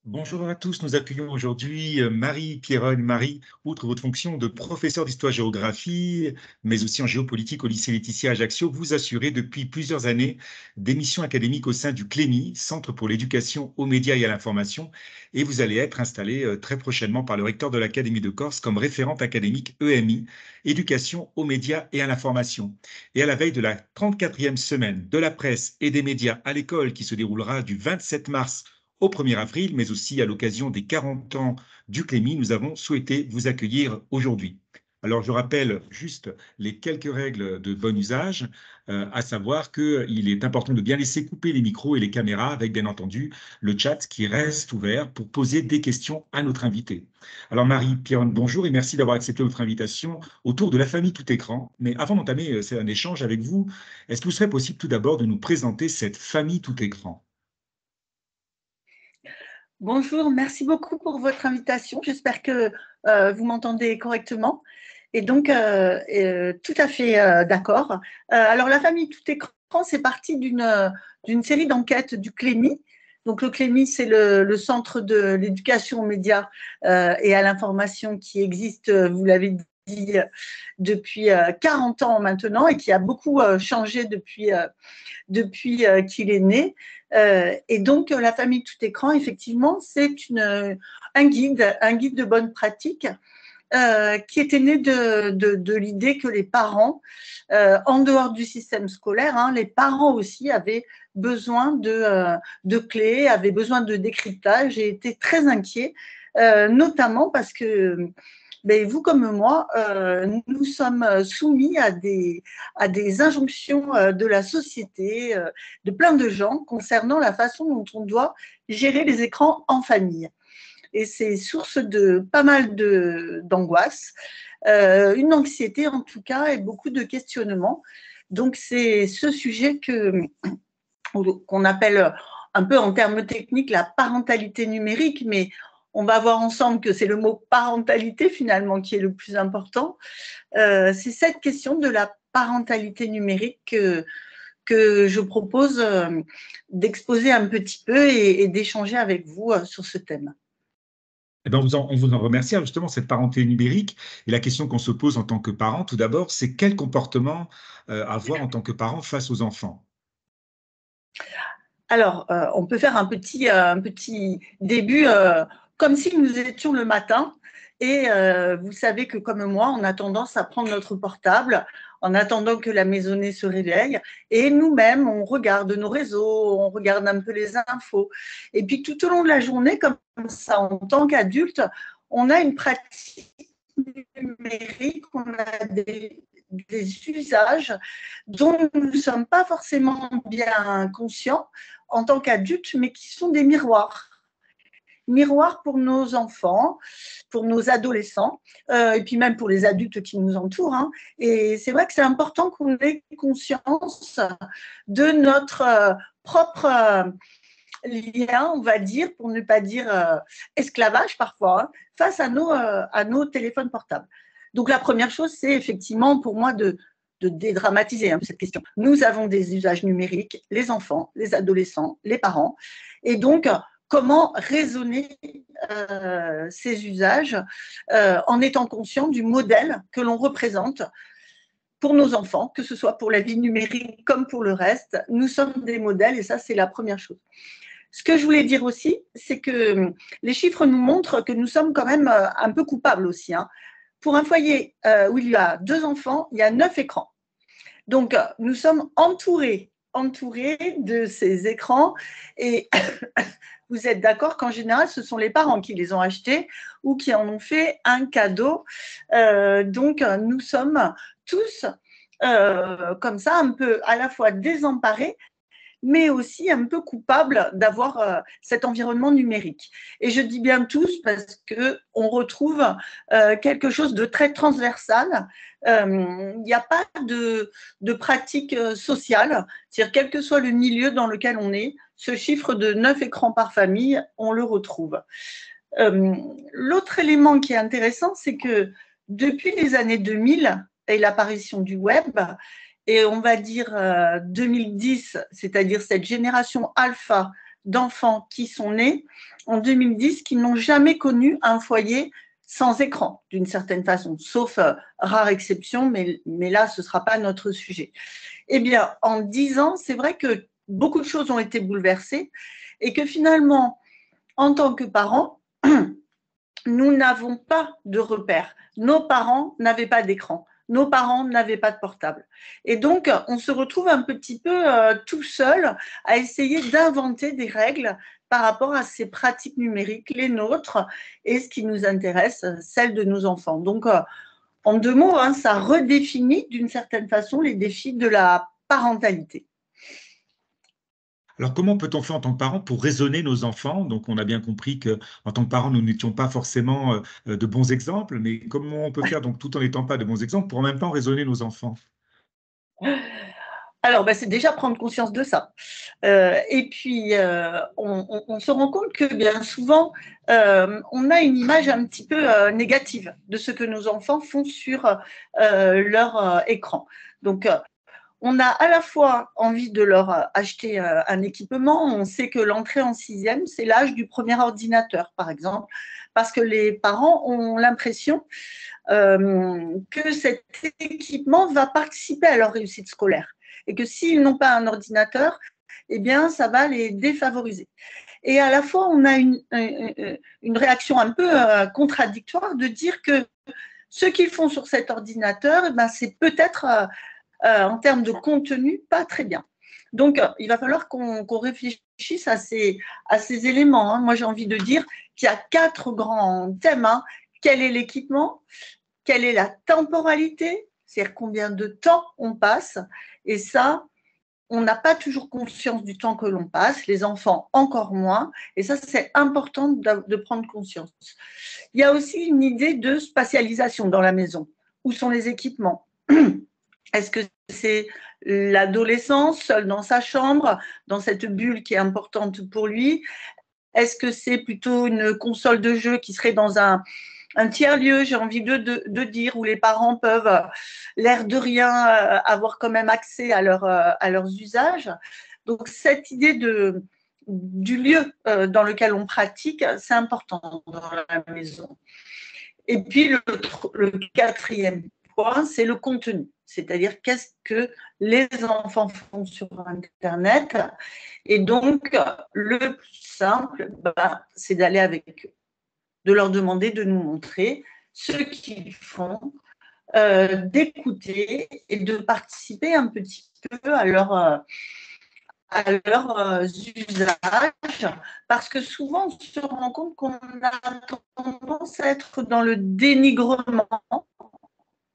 Bonjour à tous, nous accueillons aujourd'hui Marie Pierronne. Marie, outre votre fonction de professeur d'histoire-géographie, mais aussi en géopolitique au lycée Laetitia Ajaccio, vous assurez depuis plusieurs années des missions académiques au sein du CLEMI, Centre pour l'éducation aux médias et à l'information, et vous allez être installée très prochainement par le recteur de l'Académie de Corse comme référente académique EMI, éducation aux médias et à l'information. Et à la veille de la 34e semaine de la presse et des médias à l'école qui se déroulera du 27 mars au 1er avril, mais aussi à l'occasion des 40 ans du CLEMI, nous avons souhaité vous accueillir aujourd'hui. Alors, je rappelle juste les quelques règles de bon usage, à savoir qu'il est important de bien laisser couper les micros et les caméras, avec bien entendu le chat qui reste ouvert pour poser des questions à notre invité. Alors, Marie-Pierre, bonjour et merci d'avoir accepté notre invitation autour de la famille tout écran. Mais avant d'entamer un échange avec vous, est-ce que vous serait possible tout d'abord de nous présenter cette famille tout écran? Bonjour, merci beaucoup pour votre invitation. J'espère que vous m'entendez correctement. Et donc, tout à fait d'accord. Alors, la famille tout écran, c'est parti d'une série d'enquêtes du CLEMI. Donc, le CLEMI, c'est le centre de l'éducation aux médias et à l'information qui existe, vous l'avez dit, depuis 40 ans maintenant et qui a beaucoup changé depuis qu'il est né. Et donc, la famille tout écran, effectivement, c'est un guide de bonne pratique qui était né de l'idée que les parents, en dehors du système scolaire, les parents aussi avaient besoin de clés, avaient besoin de décryptage et étaient très inquiets, notamment parce que vous comme moi, nous sommes soumis à des injonctions de la société, de plein de gens, concernant la façon dont on doit gérer les écrans en famille. Et c'est source de pas mal d'angoisse, une anxiété en tout cas, et beaucoup de questionnements. Donc c'est ce sujet qu'on appelle un peu en termes techniques la parentalité numérique, mais on va voir ensemble que c'est le mot parentalité finalement qui est le plus important. C'est cette question de la parentalité numérique que je propose d'exposer un petit peu et d'échanger avec vous sur ce thème. Eh ben, on vous en remercie. Alors, justement, cette parenté numérique, et la question qu'on se pose en tant que parent, tout d'abord, c'est quel comportement avoir en tant que parent face aux enfants? Alors, on peut faire un petit début comme si nous étions le matin. Et vous savez que comme moi, on a tendance à prendre notre portable en attendant que la maisonnée se réveille. Et nous-mêmes, on regarde nos réseaux, on regarde un peu les infos. Et puis tout au long de la journée, comme ça, en tant qu'adulte, on a une pratique numérique, on a des usages dont nous ne sommes pas forcément bien conscients en tant qu'adultes, mais qui sont des miroirs. Miroirs pour nos enfants, pour nos adolescents, et puis même pour les adultes qui nous entourent. Et c'est vrai que c'est important qu'on ait conscience de notre propre lien, on va dire, pour ne pas dire esclavage parfois, face à nos téléphones portables. Donc la première chose, c'est effectivement pour moi de dédramatiser cette question. Nous avons des usages numériques, les enfants, les adolescents, les parents, et donc comment raisonner ces usages en étant conscient du modèle que l'on représente pour nos enfants, que ce soit pour la vie numérique comme pour le reste. Nous sommes des modèles et ça, c'est la première chose. Ce que je voulais dire aussi, c'est que les chiffres nous montrent que nous sommes quand même un peu coupables aussi. Pour un foyer où il y a 2 enfants, il y a 9 écrans. Donc, nous sommes entourés de ces écrans et vous êtes d'accord qu'en général, ce sont les parents qui les ont achetés ou qui en ont fait un cadeau. Donc, nous sommes tous comme ça, un peu à la fois désemparés, mais aussi un peu coupables d'avoir cet environnement numérique. Et je dis bien tous parce qu'on retrouve quelque chose de très transversal. Il n'y a pas de pratique sociale, c'est-à-dire quel que soit le milieu dans lequel on est, ce chiffre de 9 écrans par famille, on le retrouve. L'autre élément qui est intéressant, c'est que depuis les années 2000 et l'apparition du web, et on va dire 2010, c'est-à-dire cette génération alpha d'enfants qui sont nés en 2010 qui n'ont jamais connu un foyer sans écran, d'une certaine façon, sauf rare exception, mais là, ce ne sera pas notre sujet. Eh bien, en 10 ans, c'est vrai que beaucoup de choses ont été bouleversées et que finalement, en tant que parents, nous n'avons pas de repères. Nos parents n'avaient pas d'écran. Nos parents n'avaient pas de portable. Et donc, on se retrouve un petit peu tout seul à essayer d'inventer des règles par rapport à ces pratiques numériques, les nôtres, et ce qui nous intéresse, celles de nos enfants. Donc, en 2 mots, ça redéfinit d'une certaine façon les défis de la parentalité. Alors, comment peut-on faire en tant que parent pour raisonner nos enfants? Donc, on a bien compris que, en tant que parents, nous n'étions pas forcément de bons exemples, mais comment on peut faire, donc, tout en n'étant pas de bons exemples, pour en même temps raisonner nos enfants? Alors, c'est déjà prendre conscience de ça. Et puis, on se rend compte que bien souvent, on a une image un petit peu négative de ce que nos enfants font sur leur écran. Donc, on a à la fois envie de leur acheter un équipement. On sait que l'entrée en 6e, c'est l'âge du premier ordinateur, par exemple, parce que les parents ont l'impression que cet équipement va participer à leur réussite scolaire et que s'ils n'ont pas un ordinateur, eh bien, ça va les défavoriser. Et à la fois, on a une réaction un peu contradictoire de dire que ce qu'ils font sur cet ordinateur, c'est peut-être, en termes de contenu, pas très bien. Donc, il va falloir qu'on réfléchisse à ces éléments. Moi, j'ai envie de dire qu'il y a 4 grands thèmes. Quel est l'équipement? Quelle est la temporalité? C'est-à-dire combien de temps on passe? Et ça, on n'a pas toujours conscience du temps que l'on passe, les enfants encore moins, et ça, c'est important de prendre conscience. Il y a aussi une idée de spatialisation dans la maison. Où sont les équipements? Est-ce que c'est l'adolescent seul dans sa chambre, dans cette bulle qui est importante pour lui? Est-ce que c'est plutôt une console de jeu qui serait dans un tiers-lieu, j'ai envie de dire, où les parents peuvent, l'air de rien, avoir quand même accès à leurs usages? Donc, cette idée du lieu dans lequel on pratique, c'est important dans la maison. Et puis, le 4e point, c'est le contenu. C'est-à-dire, qu'est-ce que les enfants font sur Internet? Et donc, le plus simple, c'est d'aller avec eux, de leur demander de nous montrer ce qu'ils font, d'écouter et de participer un petit peu à leurs usages, parce que souvent on se rend compte qu'on a tendance à être dans le dénigrement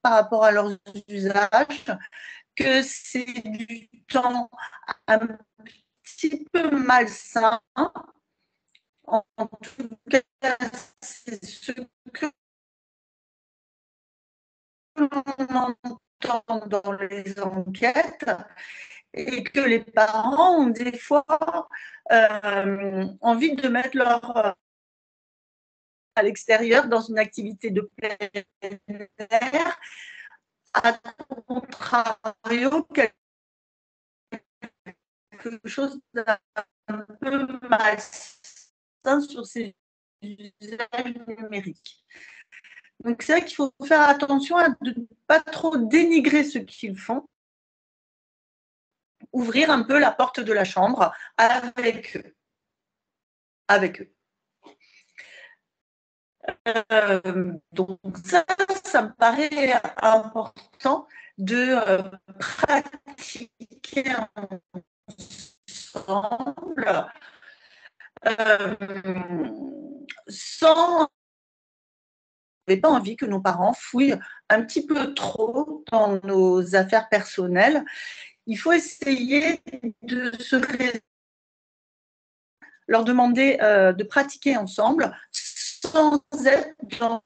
par rapport à leurs usages, que c'est du temps un petit peu malsain. En tout cas, c'est ce que l'on entend dans les enquêtes, et que les parents ont des fois envie de mettre leur à l'extérieur dans une activité de plein air, à contrario quelque chose d'un peu malsain sur ces usages numériques. Donc c'est vrai qu'il faut faire attention à ne pas trop dénigrer ce qu'ils font, ouvrir un peu la porte de la chambre avec eux. Donc ça me paraît important de pratiquer ensemble sans... Je n'avais pas envie que nos parents fouillent un petit peu trop dans nos affaires personnelles. Il faut essayer de leur demander de pratiquer ensemble sans être dans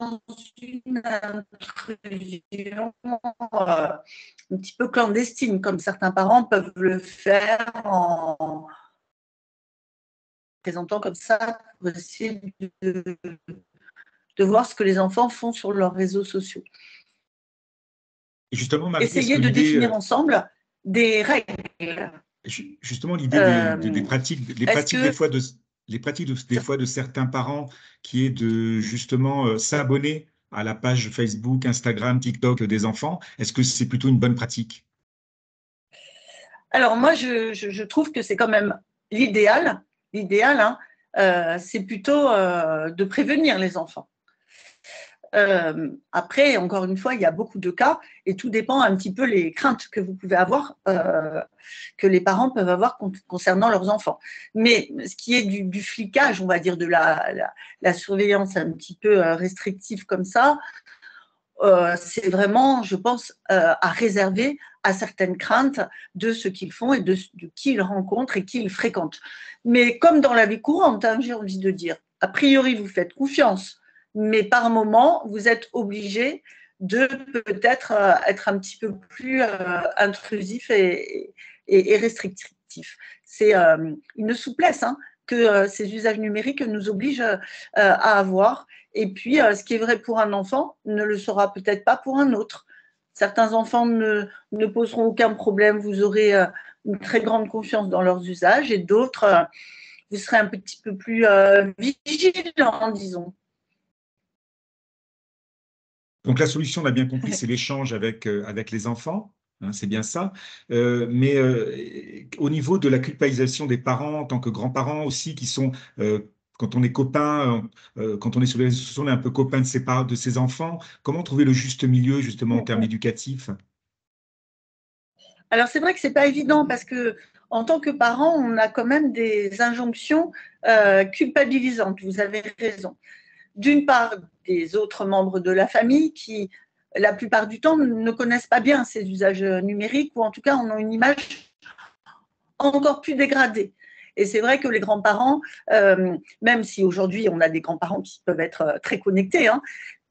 une intrusion un petit peu clandestine, comme certains parents peuvent le faire en présentant comme ça, pour essayer de voir ce que les enfants font sur leurs réseaux sociaux. Et justement, Marie, est-ce Essayer que de l'idée... définir ensemble des règles. Justement, l'idée des Euh, pratiques, Est-ce que les pratiques des fois de certains parents qui est de justement s'abonner à la page Facebook, Instagram, TikTok des enfants, est-ce que c'est plutôt une bonne pratique? Alors moi, je trouve que c'est quand même l'idéal. L'idéal, hein, c'est plutôt de prévenir les enfants. Après, encore une fois, il y a beaucoup de cas et tout dépend un petit peu les craintes que vous pouvez avoir, que les parents peuvent avoir concernant leurs enfants. Mais ce qui est du flicage, on va dire, de la surveillance un petit peu restrictive comme ça, c'est vraiment, je pense, à réserver à certaines craintes de ce qu'ils font et de qui ils rencontrent et qui ils fréquentent. Mais comme dans la vie courante, hein, j'ai envie de dire, a priori, vous faites confiance, mais par moment, vous êtes obligé de peut-être être un petit peu plus intrusif et restrictif. C'est une souplesse, hein, que ces usages numériques nous obligent à avoir. Et puis, ce qui est vrai pour un enfant ne le sera peut-être pas pour un autre. Certains enfants ne poseront aucun problème, vous aurez une très grande confiance dans leurs usages, et d'autres, vous serez un petit peu plus vigilant, disons. Donc la solution, on a bien compris, c'est l'échange avec les enfants, hein, c'est bien ça. Mais au niveau de la culpabilisation des parents en tant que grands-parents aussi, qui sont, quand on est copain, quand on est sur les réseaux sociaux, on est un peu copain de ses enfants, comment trouver le juste milieu justement en termes éducatifs? Alors, c'est vrai que ce n'est pas évident parce que, en tant que parent, on a quand même des injonctions culpabilisantes. Vous avez raison. D'une part, des autres membres de la famille qui, la plupart du temps, ne connaissent pas bien ces usages numériques ou en tout cas en ont une image encore plus dégradée. Et c'est vrai que les grands-parents, même si aujourd'hui on a des grands-parents qui peuvent être très connectés, hein,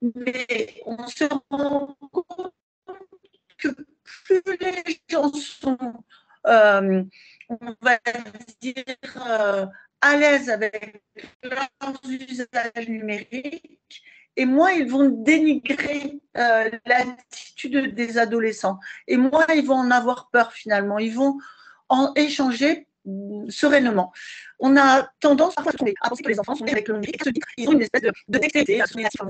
mais on se rend compte que plus les gens sont, euh, on va dire, à l'aise avec leurs usages numériques, et moins ils vont dénigrer l'attitude des adolescents, et moins ils vont en avoir peur finalement. Ils vont en échanger sereinement. On a tendance à penser que les enfants sont nés avec le numérique, ils ont une espèce de dextérité,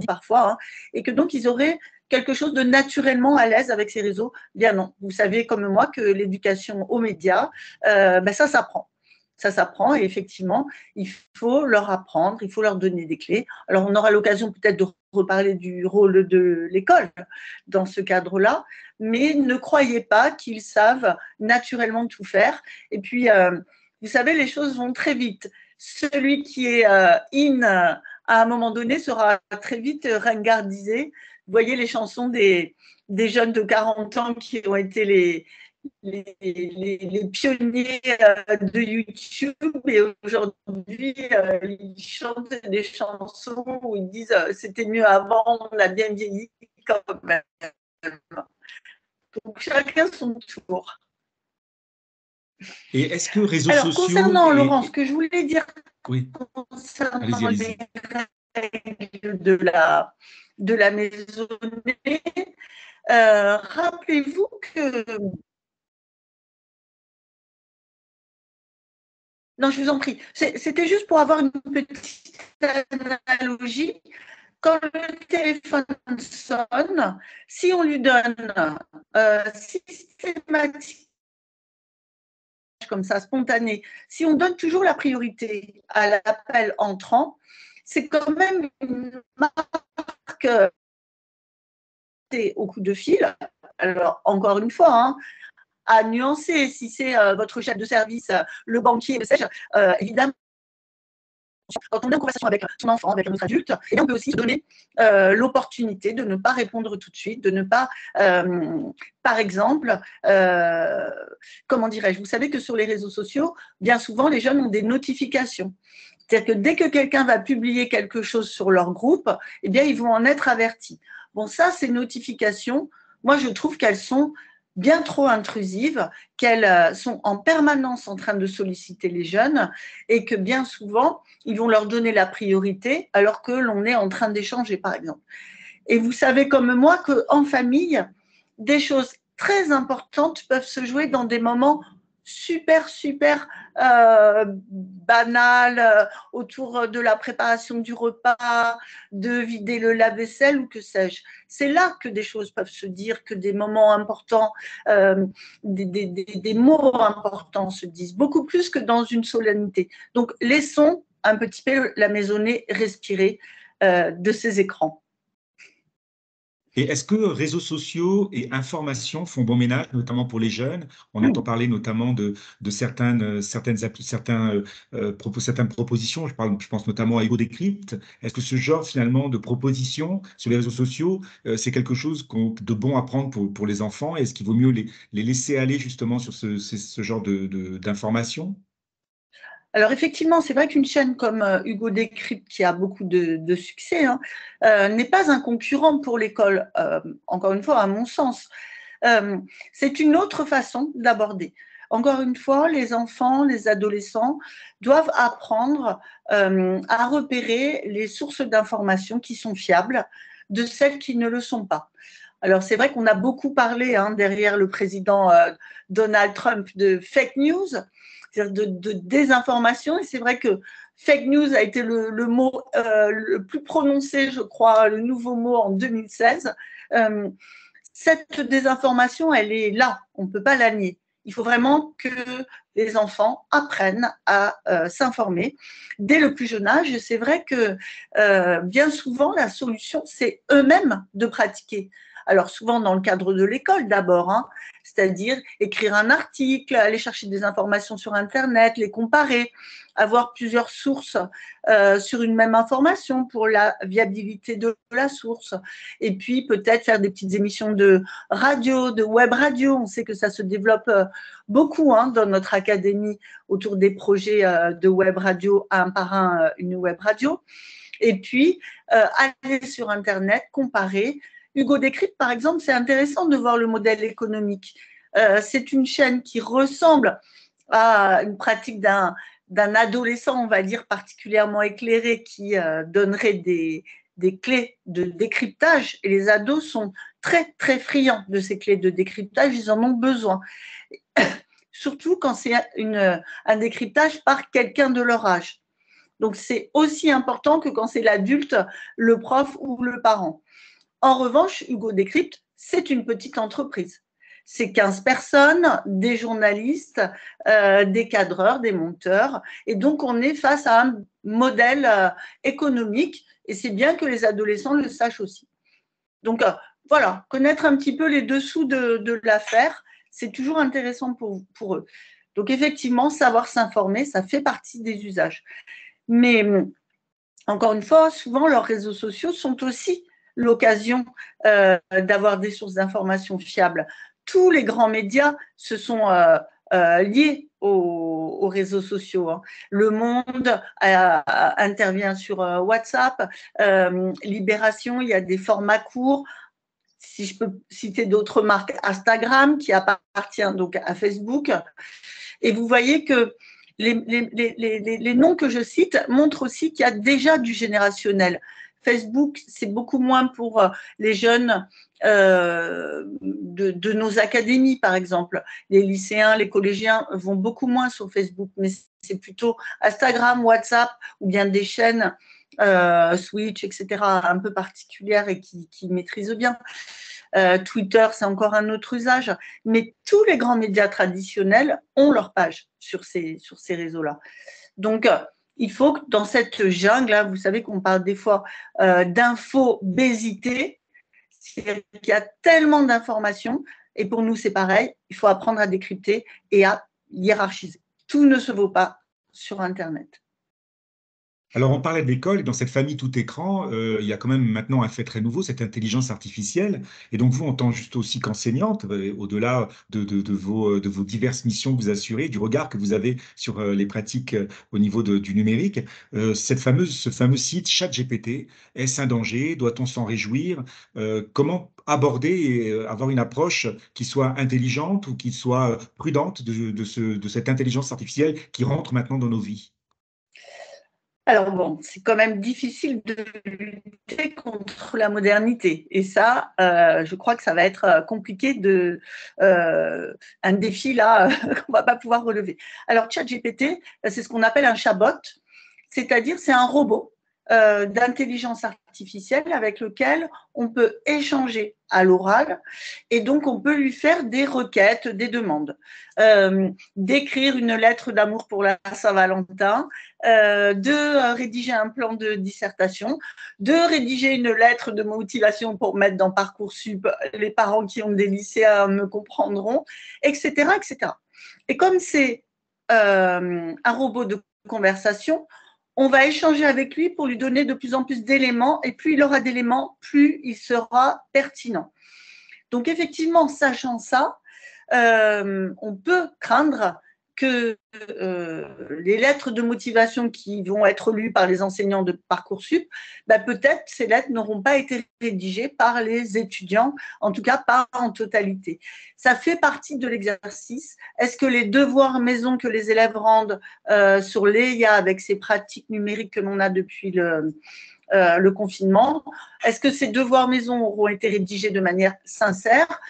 parfois, hein, et que donc ils auraient quelque chose de naturellement à l'aise avec ces réseaux. Bien non, vous savez comme moi que l'éducation aux médias, ça s'apprend. Ça s'apprend et effectivement, il faut leur apprendre, il faut leur donner des clés. Alors, on aura l'occasion peut-être de reparler du rôle de l'école dans ce cadre-là, mais ne croyez pas qu'ils savent naturellement tout faire. Et puis, vous savez, les choses vont très vite. Celui qui est in à un moment donné sera très vite ringardisé. Vous voyez les chansons des jeunes de 40 ans qui ont été les pionniers de YouTube, et aujourd'hui ils chantent des chansons où ils disent c'était mieux avant, on a bien vieilli quand même. Donc chacun son tour. Et est-ce que réseaux Alors sociaux concernant Laurent, ce que je voulais dire Oui, allez-y, concernant les allez-y. règles de la maisonnée, rappelez-vous que non, je vous en prie. C'était juste pour avoir une petite analogie. Quand le téléphone sonne, si on lui donne systématiquement, comme ça, spontané, si on donne toujours la priorité à l'appel entrant, c'est quand même une marque au coup de fil. Alors, encore une fois, hein, à nuancer, si c'est votre chef de service, le banquier, le sais-je, évidemment, quand on est en conversation avec son enfant, avec un autre adulte, et on peut aussi se donner l'opportunité de ne pas répondre tout de suite, de ne pas, par exemple, comment dirais-je, vous savez que sur les réseaux sociaux, bien souvent, les jeunes ont des notifications. C'est-à-dire que dès que quelqu'un va publier quelque chose sur leur groupe, eh bien, ils vont en être avertis. Bon, ça, ces notifications, moi, je trouve qu'elles sont bien trop intrusives, qu'elles sont en permanence en train de solliciter les jeunes et que bien souvent, ils vont leur donner la priorité alors que l'on est en train d'échanger, par exemple. Et vous savez comme moi qu'en famille, des choses très importantes peuvent se jouer dans des moments super banales autour de la préparation du repas, de vider le lave-vaisselle ou que sais-je. C'est là que des choses peuvent se dire, que des moments importants, des mots importants se disent, beaucoup plus que dans une solennité. Donc, laissons un petit peu la maisonnée respirer de ces écrans. Et est-ce que réseaux sociaux et information font bon ménage, notamment pour les jeunes? On entend parler notamment de certaines propositions. Je pense notamment à Hugo Décrypte. Est-ce que ce genre finalement de propositions sur les réseaux sociaux, c'est quelque chose de bon à prendre pour les enfants? Est-ce qu'il vaut mieux les laisser aller justement sur ce genre d'informations? Alors effectivement, c'est vrai qu'une chaîne comme Hugo Décrypte, qui a beaucoup de succès, hein, n'est pas un concurrent pour l'école, encore une fois, à mon sens. C'est une autre façon d'aborder. Encore une fois, les enfants, les adolescents doivent apprendre à repérer les sources d'informations qui sont fiables de celles qui ne le sont pas. Alors c'est vrai qu'on a beaucoup parlé derrière le président Donald Trump de fake news, c'est-à-dire de désinformation, et c'est vrai que fake news a été le mot le plus prononcé, je crois, le nouveau mot en 2016. Cette désinformation, elle est là, on ne peut pas la nier. Il faut vraiment que les enfants apprennent à s'informer dès le plus jeune âge. Et c'est vrai que bien souvent, la solution, c'est eux-mêmes de pratiquer. Alors souvent dans le cadre de l'école d'abord, c'est-à-dire écrire un article, aller chercher des informations sur Internet, les comparer, avoir plusieurs sources sur une même information pour la viabilité de la source. Et puis peut-être faire des petites émissions de radio, de web radio. On sait que ça se développe beaucoup dans notre académie autour des projets de web radio, un par un, une web radio. Et puis aller sur Internet, comparer. Hugo Décrypte, par exemple, c'est intéressant de voir le modèle économique. C'est une chaîne qui ressemble à une pratique d'un adolescent, on va dire, particulièrement éclairé, qui donnerait des clés de décryptage. Et les ados sont très friands de ces clés de décryptage, ils en ont besoin. Surtout quand c'est un décryptage par quelqu'un de leur âge. Donc, c'est aussi important que quand c'est l'adulte, le prof ou le parent. En revanche, Hugo Décrypte, c'est une petite entreprise. C'est 15 personnes, des journalistes, des cadreurs, des monteurs. Et donc, on est face à un modèle économique. Et c'est bien que les adolescents le sachent aussi. Donc, voilà, connaître un petit peu les dessous de l'affaire, c'est toujours intéressant pour eux. Donc, effectivement, savoir s'informer, ça fait partie des usages. Mais, encore une fois, souvent, leurs réseaux sociaux sont aussi l'occasion d'avoir des sources d'informations fiables. Tous les grands médias se sont liés aux réseaux sociaux. Le Monde intervient sur WhatsApp, Libération, il y a des formats courts. Si je peux citer d'autres marques, Instagram, qui appartient donc à Facebook. Et vous voyez que les noms que je cite montrent aussi qu'il y a déjà du générationnel. Facebook, c'est beaucoup moins pour les jeunes de nos académies, par exemple. Les lycéens, les collégiens vont beaucoup moins sur Facebook, mais c'est plutôt Instagram, WhatsApp ou bien des chaînes Switch, etc., un peu particulières et qui maîtrisent bien. Twitter, c'est encore un autre usage, mais tous les grands médias traditionnels ont leur page sur ces réseaux-là. Donc, il faut que dans cette jungle, vous savez qu'on parle des fois d'infobésité, il y a tellement d'informations, et pour nous c'est pareil, il faut apprendre à décrypter et à hiérarchiser. Tout ne se vaut pas sur Internet. Alors, on parlait de l'école, et dans cette famille tout écran, il y a quand même maintenant un fait très nouveau, cette intelligence artificielle. Et donc, vous, en tant juste aussi qu'enseignante, au-delà de vos diverses missions que vous assurez, du regard que vous avez sur les pratiques au niveau du numérique, ce fameux site ChatGPT, est-ce un danger? Doit-on s'en réjouir? Comment aborder et avoir une approche qui soit intelligente ou qui soit prudente de cette intelligence artificielle qui rentre maintenant dans nos vies? Alors bon, c'est quand même difficile de lutter contre la modernité. Et ça, je crois que ça va être compliqué un défi là qu'on va pas pouvoir relever. Alors ChatGPT, c'est ce qu'on appelle un chatbot, c'est-à-dire c'est un robot d'intelligence artificielle avec lequel on peut échanger à l'oral et donc on peut lui faire des requêtes, des demandes, d'écrire une lettre d'amour pour la Saint-Valentin, de rédiger un plan de dissertation, de rédiger une lettre de motivation pour mettre dans Parcoursup, les parents qui ont des lycéens me comprendront, etc., etc. Et comme c'est un robot de conversation, on va échanger avec lui pour lui donner de plus en plus d'éléments, et plus il aura d'éléments, plus il sera pertinent. Donc effectivement, sachant ça, on peut craindre que les lettres de motivation qui vont être lues par les enseignants de Parcoursup, peut-être ces lettres n'auront pas été rédigées par les étudiants, en tout cas pas en totalité. Ça fait partie de l'exercice. Est-ce que les devoirs maison que les élèves rendent sur l'EIA avec ces pratiques numériques que l'on a depuis le confinement, est-ce que ces devoirs maison auront été rédigés de manière sincère?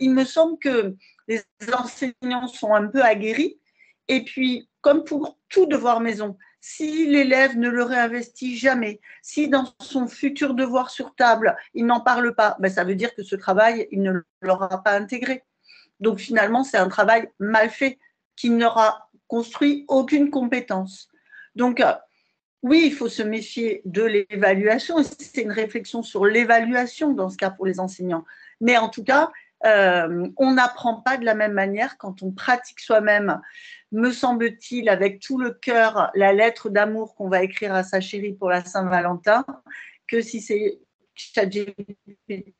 Il me semble que les enseignants sont un peu aguerris. Et puis, comme pour tout devoir maison, si l'élève ne le réinvestit jamais, si dans son futur devoir sur table, il n'en parle pas, ça veut dire que ce travail, il ne l'aura pas intégré. Donc finalement, c'est un travail mal fait qui n'aura construit aucune compétence. Donc, oui, il faut se méfier de l'évaluation. C'est une réflexion sur l'évaluation dans ce cas pour les enseignants. Mais en tout cas, on n'apprend pas de la même manière quand on pratique soi-même, me semble-t-il, avec tout le cœur, la lettre d'amour qu'on va écrire à sa chérie pour la Saint-Valentin, que si c'est ChatGPT.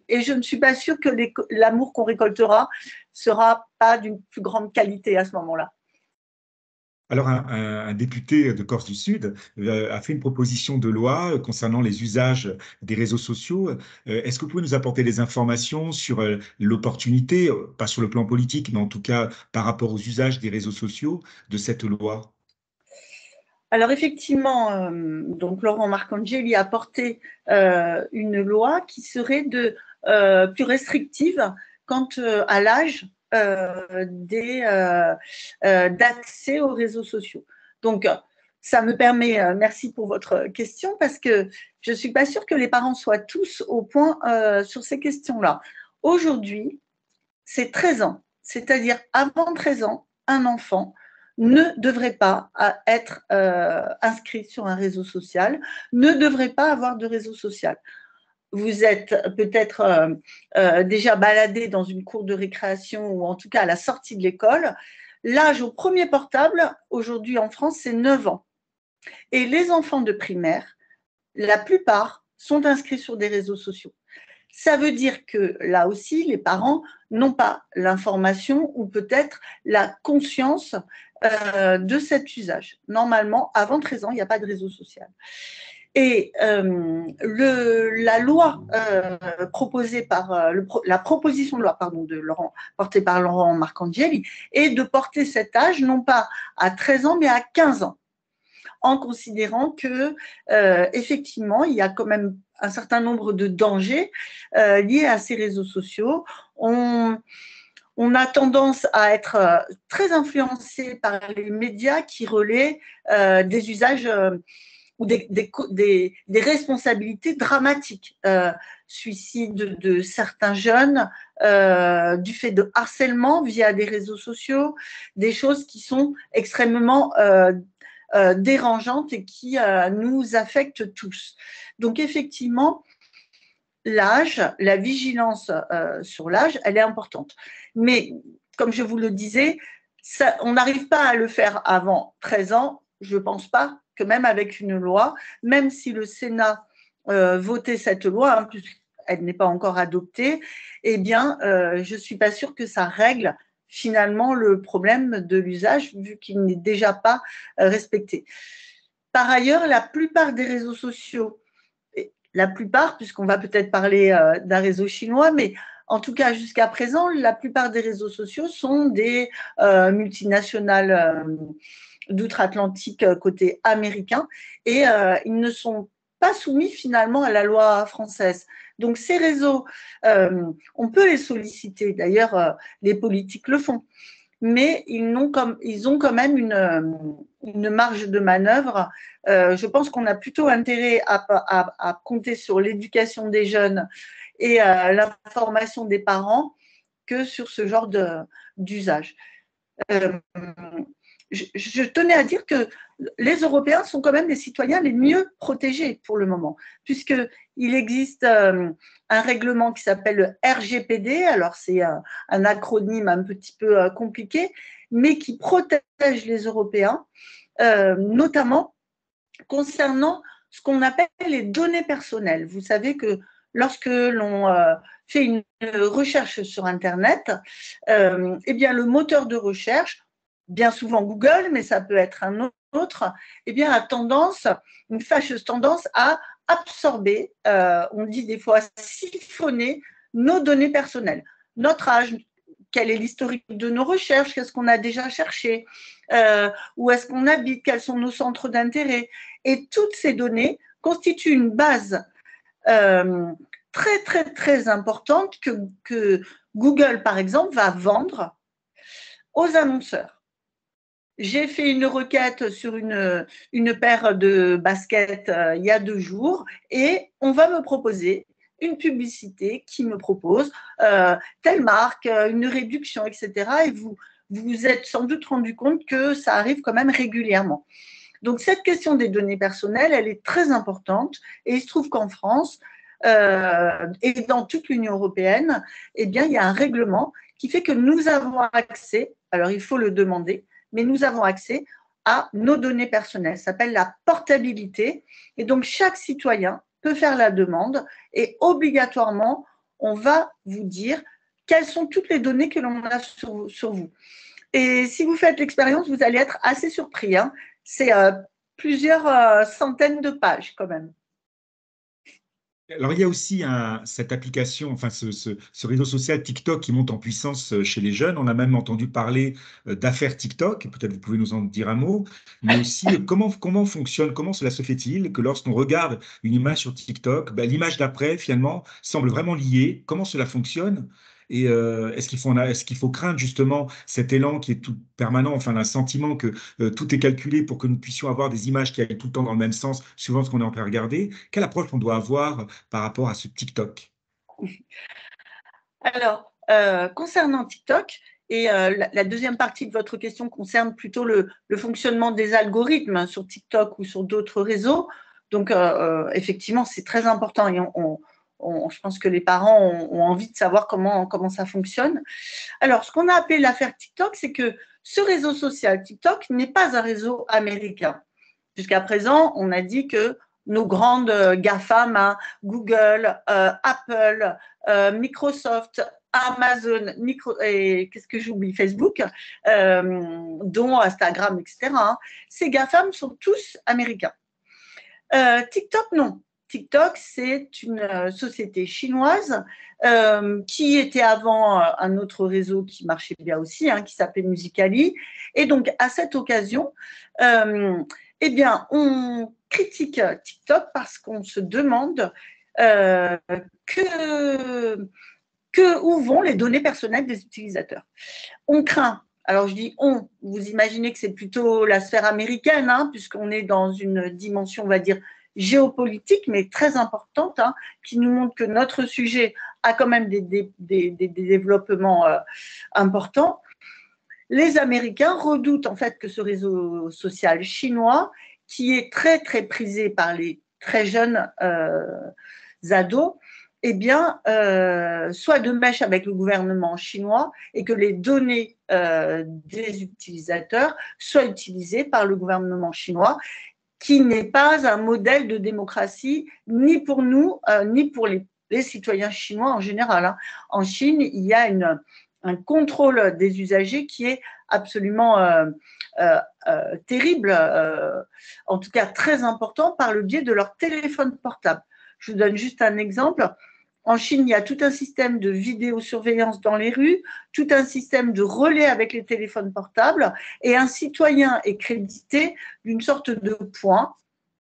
Et je ne suis pas sûre que l'amour qu'on récoltera sera pas d'une plus grande qualité à ce moment-là. Alors, un député de Corse du Sud a fait une proposition de loi concernant les usages des réseaux sociaux. Est-ce que vous pouvez nous apporter des informations sur l'opportunité, pas sur le plan politique, mais en tout cas par rapport aux usages des réseaux sociaux de cette loi? Alors effectivement, donc Laurent Marcangeli a porté une loi qui serait plus restrictive quant à l'âge d'accès aux réseaux sociaux. Donc, ça me permet, merci pour votre question, parce que je ne suis pas sûre que les parents soient tous au point sur ces questions-là. Aujourd'hui, c'est 13 ans, c'est-à-dire avant 13 ans, un enfant ne devrait pas être inscrit sur un réseau social, ne devrait pas avoir de réseau social. Vous êtes peut-être déjà baladé dans une cour de récréation ou en tout cas à la sortie de l'école. L'âge au premier portable, aujourd'hui en France, c'est 9 ans. Et les enfants de primaire, la plupart sont inscrits sur des réseaux sociaux. Ça veut dire que là aussi, les parents n'ont pas l'information ou peut-être la conscience de cet usage. Normalement, avant 13 ans, il n'y a pas de réseau social. Et la loi proposée par la proposition de loi portée par Laurent Marcangeli est de porter cet âge non pas à 13 ans mais à 15 ans, en considérant que effectivement il y a quand même un certain nombre de dangers liés à ces réseaux sociaux. On a tendance à être très influencé par les médias qui relaient des usages ou des responsabilités dramatiques. Suicide de certains jeunes, du fait de harcèlement via des réseaux sociaux, des choses qui sont extrêmement dérangeantes et qui nous affectent tous. Donc effectivement, l'âge, la vigilance sur l'âge, elle est importante. Mais comme je vous le disais, on n'arrive pas à le faire avant 13 ans, je ne pense pas que même avec une loi, même si le Sénat votait cette loi, hein, puisqu'elle n'est pas encore adoptée, eh bien, je ne suis pas sûre que ça règle finalement le problème de l'usage, vu qu'il n'est déjà pas respecté. Par ailleurs, la plupart des réseaux sociaux, la plupart, puisqu'on va peut-être parler d'un réseau chinois, mais En tout cas, jusqu'à présent, la plupart des réseaux sociaux sont des multinationales d'outre-Atlantique côté américain et ils ne sont pas soumis finalement à la loi française. Donc ces réseaux, on peut les solliciter, d'ailleurs les politiques le font, mais ils ont quand même une marge de manœuvre. Je pense qu'on a plutôt intérêt à compter sur l'éducation des jeunes et l'information des parents que sur ce genre d'usage. Je tenais à dire que les Européens sont quand même les citoyens les mieux protégés pour le moment, puisqu'il existe un règlement qui s'appelle le RGPD, alors c'est un acronyme un petit peu compliqué, mais qui protège les Européens, notamment concernant ce qu'on appelle les données personnelles. Vous savez que lorsque l'on fait une recherche sur Internet, eh bien, le moteur de recherche, bien souvent Google, mais ça peut être un autre, eh bien, a une fâcheuse tendance à absorber, on dit des fois siphonner nos données personnelles, notre âge, quel est l'historique de nos recherches, qu'est-ce qu'on a déjà cherché, où est-ce qu'on habite, quels sont nos centres d'intérêt. Et toutes ces données constituent une base très, très, très importante que Google, par exemple, va vendre aux annonceurs. J'ai fait une requête sur une paire de baskets il y a 2 jours et on va me proposer une publicité qui me propose telle marque, une réduction, etc. Et vous vous êtes sans doute rendu compte que ça arrive quand même régulièrement. Donc, cette question des données personnelles, elle est très importante et il se trouve qu'en France et dans toute l'Union européenne, eh bien, il y a un règlement qui fait que nous avons accès, alors il faut le demander, mais nous avons accès à nos données personnelles. Ça s'appelle la portabilité. Et donc, chaque citoyen peut faire la demande et obligatoirement, on va vous dire quelles sont toutes les données que l'on a sur vous. Et si vous faites l'expérience, vous allez être assez surpris. Hein. C'est plusieurs centaines de pages quand même. Alors, il y a aussi cette application, enfin ce réseau social TikTok qui monte en puissance chez les jeunes. On a même entendu parler d'affaires TikTok, peut-être vous pouvez nous en dire un mot, mais aussi comment fonctionne, comment cela se fait-il que lorsqu'on regarde une image sur TikTok, ben, l'image d'après, finalement, semble vraiment liée. Comment cela fonctionne? Et est-ce qu'il faut craindre justement cet élan qui est tout permanent, enfin un sentiment que tout est calculé pour que nous puissions avoir des images qui aillent tout le temps dans le même sens, suivant ce qu'on est en train de regarder? Quelle approche on doit avoir par rapport à ce TikTok? Alors, concernant TikTok, et la deuxième partie de votre question concerne plutôt le fonctionnement des algorithmes sur TikTok ou sur d'autres réseaux. Donc, effectivement, c'est très important et je pense que les parents ont envie de savoir comment ça fonctionne. Alors, ce qu'on a appelé l'affaire TikTok, c'est que ce réseau social TikTok n'est pas un réseau américain. Jusqu'à présent, on a dit que nos grandes GAFAM, hein, Google, Apple, Microsoft, Amazon, et qu'est-ce que j'oublie, Facebook, dont Instagram, etc. Hein, ces GAFAM sont tous américains. TikTok, non. TikTok, c'est une société chinoise qui était avant un autre réseau qui marchait bien aussi, hein, qui s'appelait Musical.ly. Et donc, à cette occasion, eh bien, on critique TikTok parce qu'on se demande où vont les données personnelles des utilisateurs. On craint, alors je dis on, vous imaginez que c'est plutôt la sphère américaine, hein, puisqu'on est dans une dimension, on va dire, géopolitique, mais très importante, hein, qui nous montre que notre sujet a quand même des développements importants. Les Américains redoutent en fait que ce réseau social chinois, qui est très très prisé par les très jeunes ados, eh bien, soit de mèche avec le gouvernement chinois et que les données des utilisateurs soient utilisées par le gouvernement chinois, qui n'est pas un modèle de démocratie ni pour nous, ni pour les citoyens chinois en général. Hein. En Chine, il y a un contrôle des usagers qui est absolument terrible, en tout cas très important, par le biais de leur téléphone portable. Je vous donne juste un exemple. En Chine, il y a tout un système de vidéosurveillance dans les rues, tout un système de relais avec les téléphones portables, et un citoyen est crédité d'une sorte de points,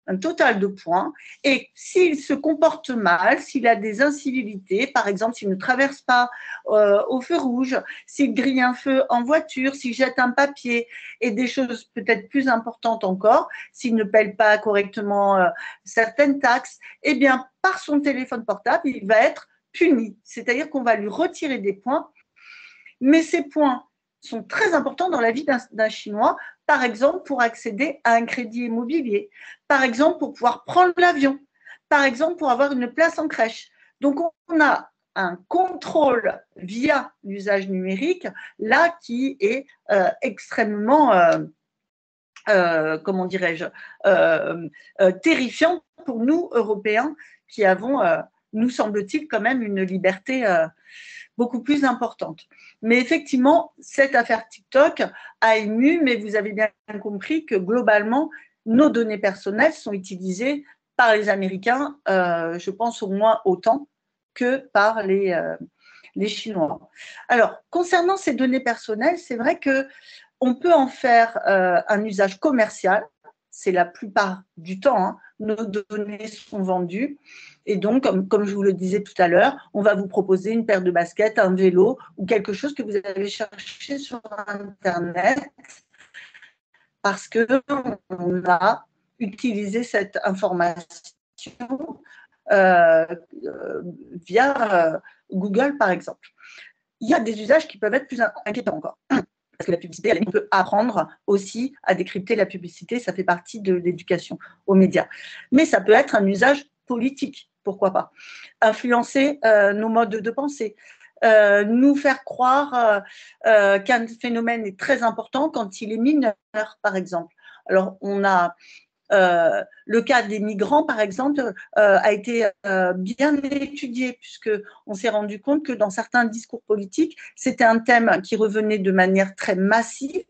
un total de points, et s'il se comporte mal, s'il a des incivilités, par exemple s'il ne traverse pas au feu rouge, s'il grille un feu en voiture, s'il jette un papier, et des choses peut-être plus importantes encore, s'il ne paie pas correctement certaines taxes, eh bien par son téléphone portable, il va être puni, c'est-à-dire qu'on va lui retirer des points, mais ces points sont très importants dans la vie d'un Chinois, par exemple pour accéder à un crédit immobilier, par exemple pour pouvoir prendre l'avion, par exemple pour avoir une place en crèche. Donc on a un contrôle via l'usage numérique là qui est extrêmement, comment dirais-je, terrifiant pour nous, Européens, qui avons, nous semble-t-il, quand même une liberté beaucoup plus importante. Mais effectivement, cette affaire TikTok a ému, mais vous avez bien compris que globalement, nos données personnelles sont utilisées par les Américains, je pense au moins autant que par les Chinois. Alors, concernant ces données personnelles, c'est vrai qu'on peut en faire un usage commercial, c'est la plupart du temps, hein, nos données sont vendues. Et donc, comme je vous le disais tout à l'heure, on va vous proposer une paire de baskets, un vélo ou quelque chose que vous avez cherché sur Internet parce qu'on a utilisé cette information via Google, par exemple. Il y a des usages qui peuvent être plus inquiétants encore. Parce que la publicité, on peut apprendre aussi à décrypter la publicité, ça fait partie de l'éducation aux médias. Mais ça peut être un usage politique, pourquoi pas. Influencer nos modes de pensée, nous faire croire qu'un phénomène est très important quand il est mineur, par exemple. Alors, on a le cas des migrants, par exemple, a été bien étudié puisqu'on s'est rendu compte que dans certains discours politiques, c'était un thème qui revenait de manière très massive,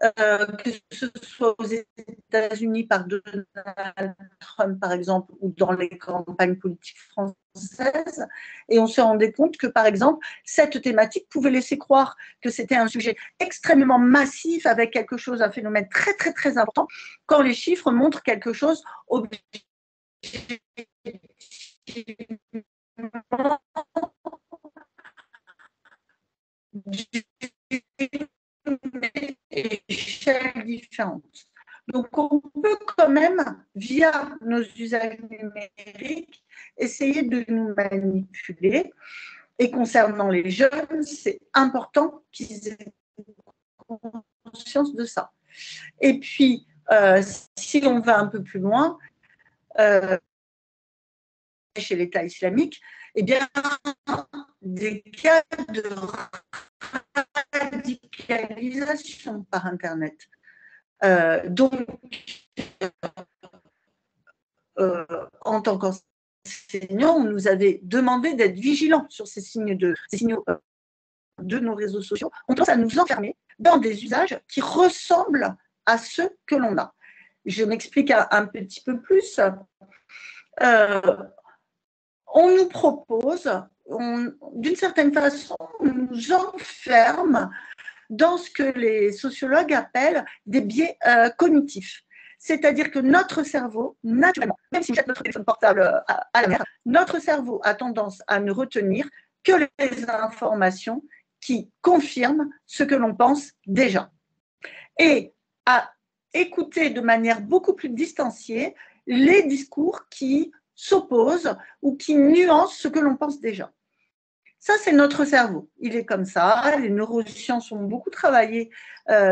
que ce soit aux États-Unis par Donald Trump, par exemple, ou dans les campagnes politiques françaises. Et on se rendait compte que, par exemple, cette thématique pouvait laisser croire que c'était un sujet extrêmement massif avec quelque chose, un phénomène très, très, très important, quand les chiffres montrent quelque chose échelles différentes. Donc, on peut quand même, via nos usages numériques, essayer de nous manipuler. Et concernant les jeunes, c'est important qu'ils aient conscience de ça. Et puis, si on va un peu plus loin, chez l'État islamique, eh bien, des cas de radicalisation par Internet. Donc, en tant qu'enseignant, on nous avait demandé d'être vigilants sur ces signaux de nos réseaux sociaux. On commence à nous enfermer dans des usages qui ressemblent à ceux que l'on a. Je m'explique un petit peu plus. On nous propose, d'une certaine façon, on nous enferme dans ce que les sociologues appellent des biais cognitifs. C'est-à-dire que notre cerveau, naturellement, même si on jette notre téléphone portable à la mer, notre cerveau a tendance à ne retenir que les informations qui confirment ce que l'on pense déjà. Et à écouter de manière beaucoup plus distanciée les discours qui s'opposent ou qui nuancent ce que l'on pense déjà. Ça, c'est notre cerveau. Il est comme ça. Les neurosciences ont beaucoup travaillé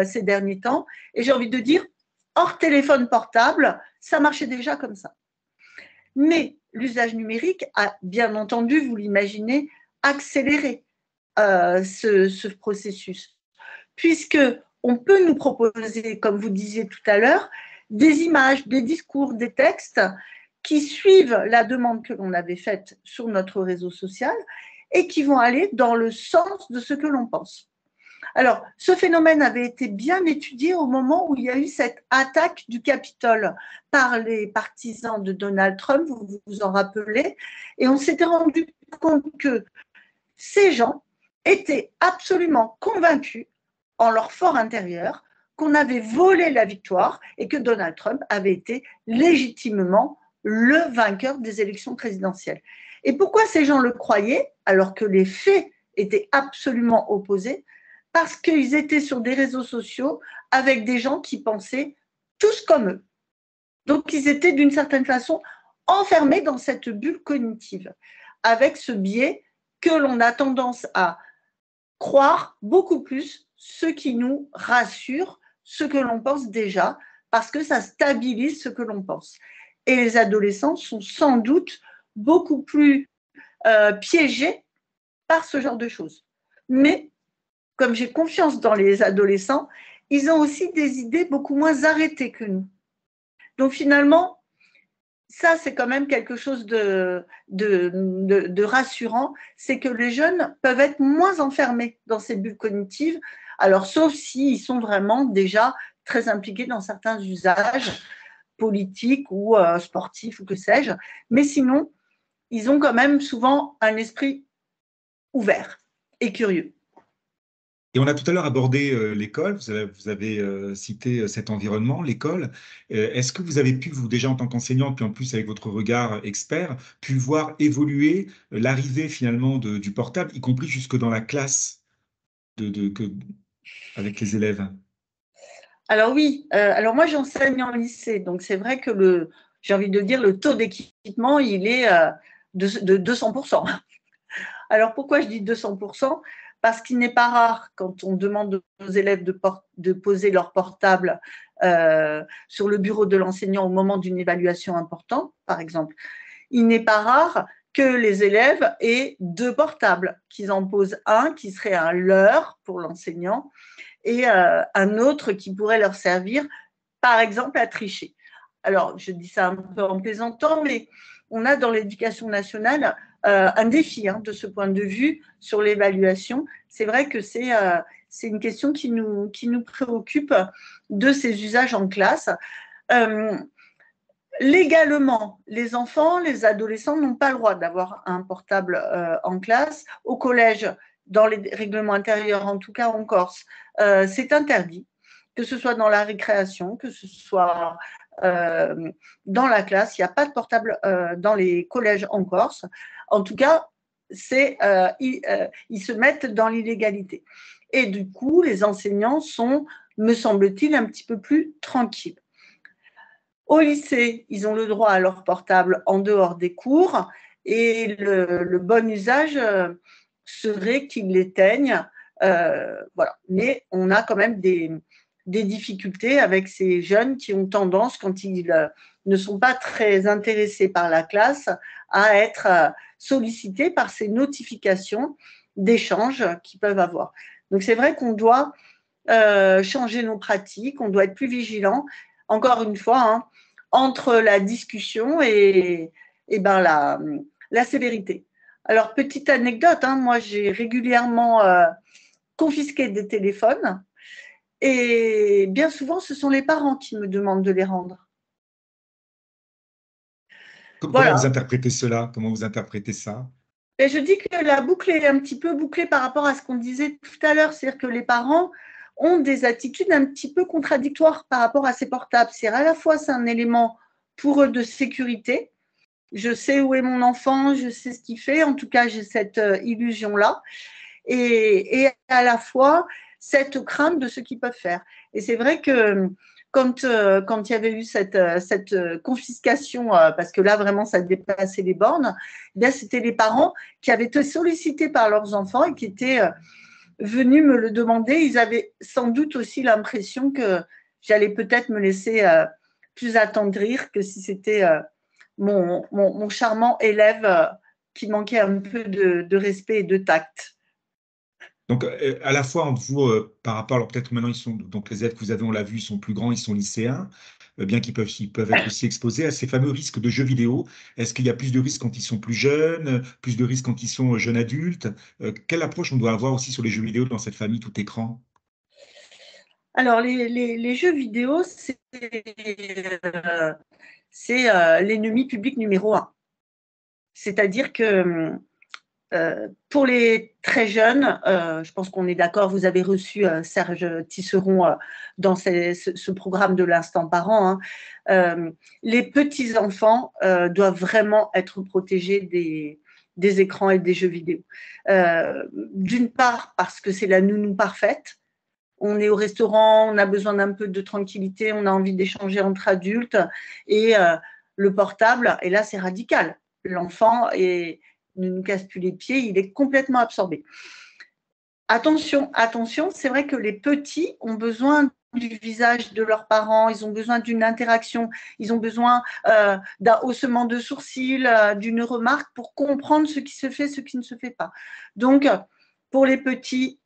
ces derniers temps. Et j'ai envie de dire, hors téléphone portable, ça marchait déjà comme ça. Mais l'usage numérique a, bien entendu, vous l'imaginez, accéléré ce processus. Puisqu'on peut nous proposer, comme vous disiez tout à l'heure, des images, des discours, des textes qui suivent la demande que l'on avait faite sur notre réseau social et qui vont aller dans le sens de ce que l'on pense. Alors, ce phénomène avait été bien étudié au moment où il y a eu cette attaque du Capitole par les partisans de Donald Trump, vous vous en rappelez, et on s'était rendu compte que ces gens étaient absolument convaincus en leur fort intérieur qu'on avait volé la victoire et que Donald Trump avait été légitimement le vainqueur des élections présidentielles. Et pourquoi ces gens le croyaient alors que les faits étaient absolument opposés? Parce qu'ils étaient sur des réseaux sociaux avec des gens qui pensaient tous comme eux. Donc, ils étaient d'une certaine façon enfermés dans cette bulle cognitive, avec ce biais que l'on a tendance à croire beaucoup plus ce qui nous rassure, ce que l'on pense déjà, parce que ça stabilise ce que l'on pense. Et les adolescents sont sans doute beaucoup plus piégés par ce genre de choses. Mais comme j'ai confiance dans les adolescents, ils ont aussi des idées beaucoup moins arrêtées que nous. Donc finalement, ça, c'est quand même quelque chose de rassurant, c'est que les jeunes peuvent être moins enfermés dans ces bulles cognitives, alors sauf s'ils sont vraiment déjà très impliqués dans certains usages politiques ou sportifs ou que sais-je, mais sinon, ils ont quand même souvent un esprit ouvert et curieux. Et on a tout à l'heure abordé l'école, vous avez cité cet environnement, l'école. Est-ce que vous avez pu, vous déjà en tant qu'enseignant, puis en plus avec votre regard expert, pu voir évoluer l'arrivée finalement du portable, y compris jusque dans la classe avec les élèves? Alors oui, alors moi j'enseigne en lycée, donc c'est vrai que j'ai envie de dire, le taux d'équipement, il est de 200%. Alors pourquoi je dis 200%? Parce qu'il n'est pas rare, quand on demande aux élèves de poser leur portable sur le bureau de l'enseignant au moment d'une évaluation importante, par exemple, il n'est pas rare que les élèves aient deux portables, qu'ils en posent un qui serait un leur pour l'enseignant et un autre qui pourrait leur servir, par exemple, à tricher. Alors, je dis ça un peu en plaisantant, mais on a dans l'éducation nationale un défi de ce point de vue sur l'évaluation. C'est vrai que c'est une question qui nous préoccupe de ces usages en classe. Légalement, les enfants, les adolescents n'ont pas le droit d'avoir un portable en classe. Au collège, dans les règlements intérieurs, en tout cas en Corse, c'est interdit, que ce soit dans la récréation, que ce soit dans la classe. Il n'y a pas de portable dans les collèges en Corse. En tout cas, ils se mettent dans l'illégalité. Et du coup, les enseignants sont, me semble-t-il, un petit peu plus tranquilles. Au lycée, ils ont le droit à leur portable en dehors des cours et le bon usage serait qu'ils l'éteignent. Voilà. Mais on a quand même des difficultés avec ces jeunes qui ont tendance, quand ils ne sont pas très intéressés par la classe, à être sollicités par ces notifications d'échanges qu'ils peuvent avoir. Donc c'est vrai qu'on doit changer nos pratiques, on doit être plus vigilant. Encore une fois, entre la discussion et la sévérité. Alors, petite anecdote, moi j'ai régulièrement confisqué des téléphones et bien souvent ce sont les parents qui me demandent de les rendre. Comment vous Voilà. interprétez cela? Comment vous interprétez ça? Et je dis que la boucle est un petit peu bouclée par rapport à ce qu'on disait tout à l'heure, c'est-à-dire que les parents ont des attitudes un petit peu contradictoires par rapport à ces portables. C'est-à-dire à la fois c'est un élément pour eux de sécurité. Je sais où est mon enfant, je sais ce qu'il fait. En tout cas, j'ai cette illusion-là. Et à la fois, cette crainte de ce qu'ils peuvent faire. Et c'est vrai que quand il y avait eu cette confiscation, parce que là, vraiment, ça dépassait les bornes, eh bien, c'était les parents qui avaient été sollicités par leurs enfants et qui étaient venus me le demander. Ils avaient sans doute aussi l'impression que j'allais peut-être me laisser plus attendrir que si c'était mon charmant élève qui manquait un peu de respect et de tact. Donc, à la fois, vous, par rapport, alors peut-être maintenant, ils sont, donc les élèves que vous avez, on l'a vu, ils sont plus grands, ils sont lycéens, bien qu'ils peuvent être aussi exposés à ces fameux risques de jeux vidéo. Est-ce qu'il y a plus de risques quand ils sont plus jeunes, plus de risques quand ils sont jeunes adultes? Quelle approche on doit avoir aussi sur les jeux vidéo dans cette famille tout écran? Alors, les jeux vidéo, c'est l'ennemi public numéro un. C'est-à-dire que pour les très jeunes, je pense qu'on est d'accord, vous avez reçu Serge Tisseron dans ce programme de l'instant parent. Hein. Les petits-enfants doivent vraiment être protégés des écrans et des jeux vidéo. D'une part, parce que c'est la nounou parfaite. On est au restaurant, on a besoin d'un peu de tranquillité, on a envie d'échanger entre adultes. Et le portable, et là, c'est radical. L'enfant ne nous casse plus les pieds, il est complètement absorbé. Attention, attention, c'est vrai que les petits ont besoin du visage de leurs parents, ils ont besoin d'une interaction, ils ont besoin d'un haussement de sourcils, d'une remarque pour comprendre ce qui se fait, ce qui ne se fait pas. Donc, pour les petits,